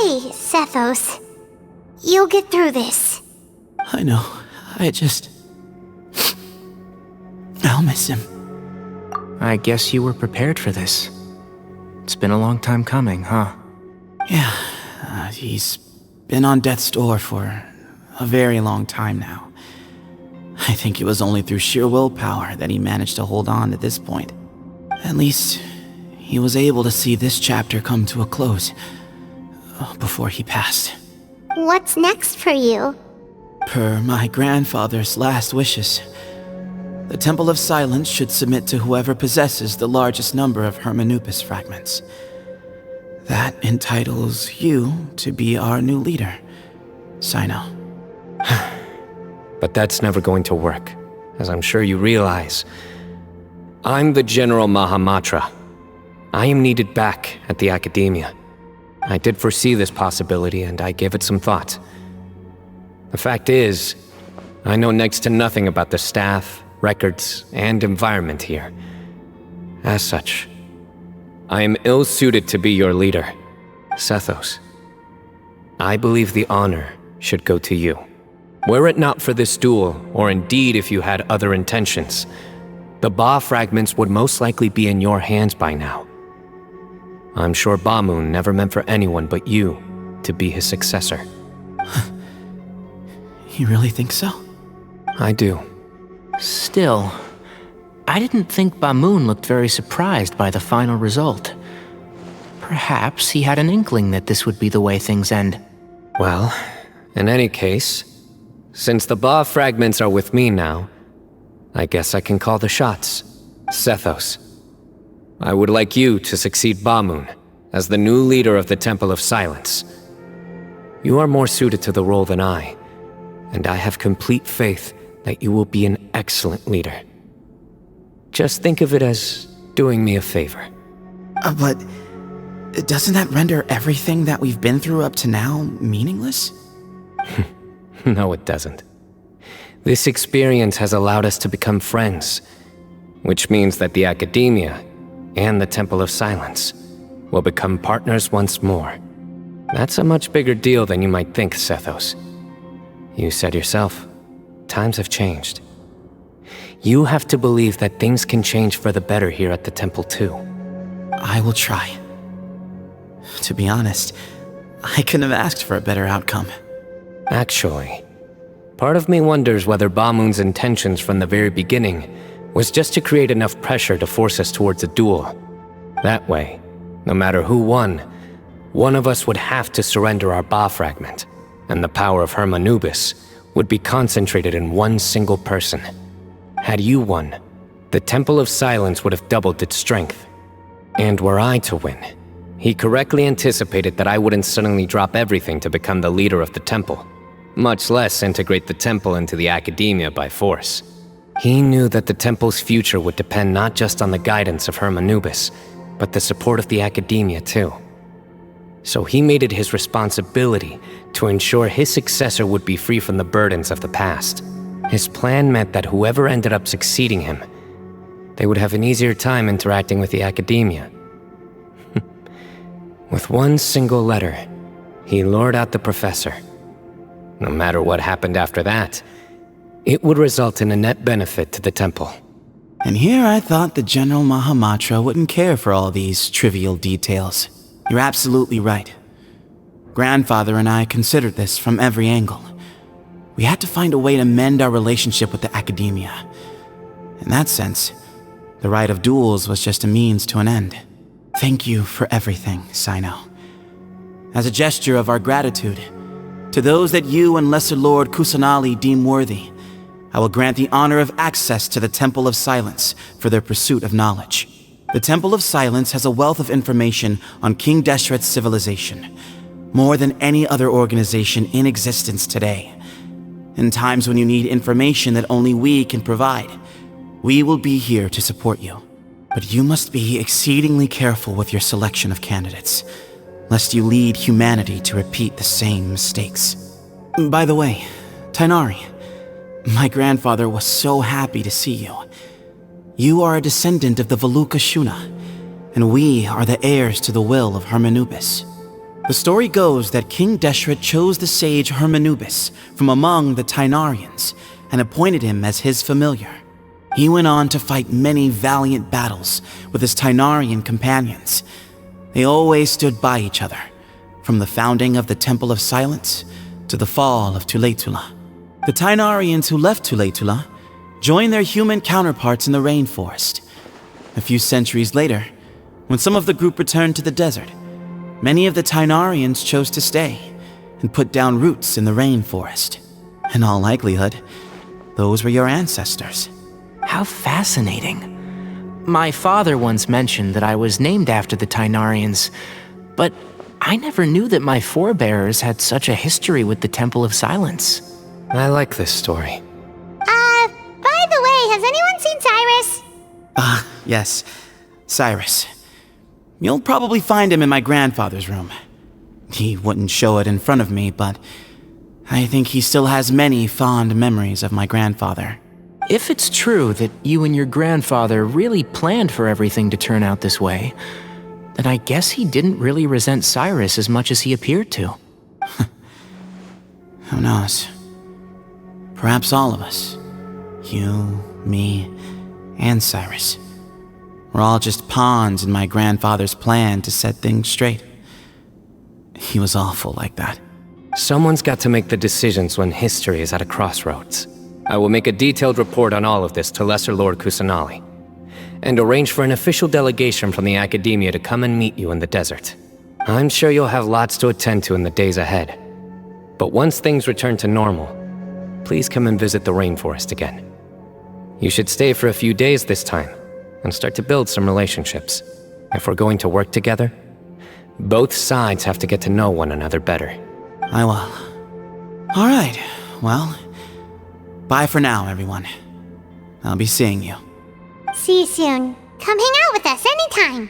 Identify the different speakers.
Speaker 1: okay, Sethos. You'll get through this.
Speaker 2: I know. I'll miss him.
Speaker 3: I guess you were prepared for this. It's been a long time coming, huh?
Speaker 2: Yeah, he's been on death's door for a very long time now. I think it was only through sheer willpower that he managed to hold on to this point. At least, he was able to see this chapter come to a close before he passed.
Speaker 1: What's next for you?
Speaker 2: Per my grandfather's last wishes, the Temple of Silence should submit to whoever possesses the largest number of Hermanupis fragments. That entitles you to be our new leader, Cyno.
Speaker 3: But that's never going to work, as I'm sure you realize. I'm the General Mahamatra. I am needed back at the Academia. I did foresee this possibility, and I gave it some thought. The fact is, I know next to nothing about the staff, records, and environment here. As such, I am ill-suited to be your leader, Sethos. I believe the honor should go to you. Were it not for this duel, or indeed if you had other intentions, the Ba fragments would most likely be in your hands by now. I'm sure Bamoon never meant for anyone but you to be his successor.
Speaker 2: You really think so?
Speaker 3: I do.
Speaker 4: Still, I didn't think Bamoon looked very surprised by the final result. Perhaps he had an inkling that this would be the way things end.
Speaker 3: Well, in any case, since the Ba fragments are with me now, I guess I can call the shots. Sethos, I would like you to succeed Bamoon as the new leader of the Temple of Silence. You are more suited to the role than I, and I have complete faith that you will be an excellent leader. Just think of it as doing me a favor.
Speaker 2: But doesn't that render everything that we've been through up to now meaningless?
Speaker 3: No, it doesn't. This experience has allowed us to become friends, which means that the Academia and the Temple of Silence will become partners once more. That's a much bigger deal than you might think, Sethos. You said yourself, times have changed. You have to believe that things can change for the better here at the temple too.
Speaker 2: I will try. To be honest, I couldn't have asked for a better outcome.
Speaker 3: Actually, part of me wonders whether Bamoon's intentions from the very beginning was just to create enough pressure to force us towards a duel. That way, no matter who won, one of us would have to surrender our Ba fragment, and the power of Hermanubis would be concentrated in one single person. Had you won, the Temple of Silence would have doubled its strength. And were I to win, he correctly anticipated that I wouldn't suddenly drop everything to become the leader of the temple, much less integrate the temple into the Academia by force. He knew that the temple's future would depend not just on the guidance of Hermanubis, but the support of the Academia too. So he made it his responsibility to ensure his successor would be free from the burdens of the past. His plan meant that whoever ended up succeeding him, they would have an easier time interacting with the Academia. With one single letter, he lured out the professor. No matter what happened after that, it would result in a net benefit to the temple.
Speaker 2: And here I thought the General Mahamatra wouldn't care for all these trivial details. You're absolutely right. Grandfather and I considered this from every angle. We had to find a way to mend our relationship with the Academia. In that sense, the right of duels was just a means to an end. Thank you for everything, Cyno. As a gesture of our gratitude, to those that you and Lesser Lord Kusanali deem worthy, I will grant the honor of access to the Temple of Silence for their pursuit of knowledge. The Temple of Silence has a wealth of information on King Deshret's civilization, more than any other organization in existence today. In times when you need information that only we can provide, we will be here to support you. But you must be exceedingly careful with your selection of candidates, lest you lead humanity to repeat the same mistakes. By the way, Tainari, my grandfather was so happy to see you. You are a descendant of the Veluca Shuna, and we are the heirs to the will of Hermanubis. The story goes that King Deshret chose the sage Hermanubis from among the Tainarians and appointed him as his familiar. He went on to fight many valiant battles with his Tainarian companions. They always stood by each other, from the founding of the Temple of Silence to the fall of Tuletula. The Tainarians who left Tuletula joined their human counterparts in the rainforest. A few centuries later, when some of the group returned to the desert, many of the Tainarians chose to stay and put down roots in the rainforest. In all likelihood, those were your ancestors.
Speaker 4: How fascinating. My father once mentioned that I was named after the Tainarians, but I never knew that my forebears had such a history with the Temple of Silence.
Speaker 3: I like this story.
Speaker 1: By the way, has anyone seen Cyrus?
Speaker 2: Yes, Cyrus. You'll probably find him in my grandfather's room. He wouldn't show it in front of me, but I think he still has many fond memories of my grandfather.
Speaker 4: If it's true that you and your grandfather really planned for everything to turn out this way, then I guess he didn't really resent Cyrus as much as he appeared to.
Speaker 2: Who knows? Perhaps all of us. You, me, and Cyrus. We're all just pawns in my grandfather's plan to set things straight. He was awful like that.
Speaker 3: Someone's got to make the decisions when history is at a crossroads. I will make a detailed report on all of this to Lesser Lord Kusanali, and arrange for an official delegation from the Academia to come and meet you in the desert. I'm sure you'll have lots to attend to in the days ahead. But once things return to normal, please come and visit the rainforest again. You should stay for a few days this time, and start to build some relationships. If we're going to work together, both sides have to get to know one another better.
Speaker 2: I will. All right, well, bye for now, everyone. I'll be seeing you.
Speaker 1: See you soon. Come hang out with us anytime.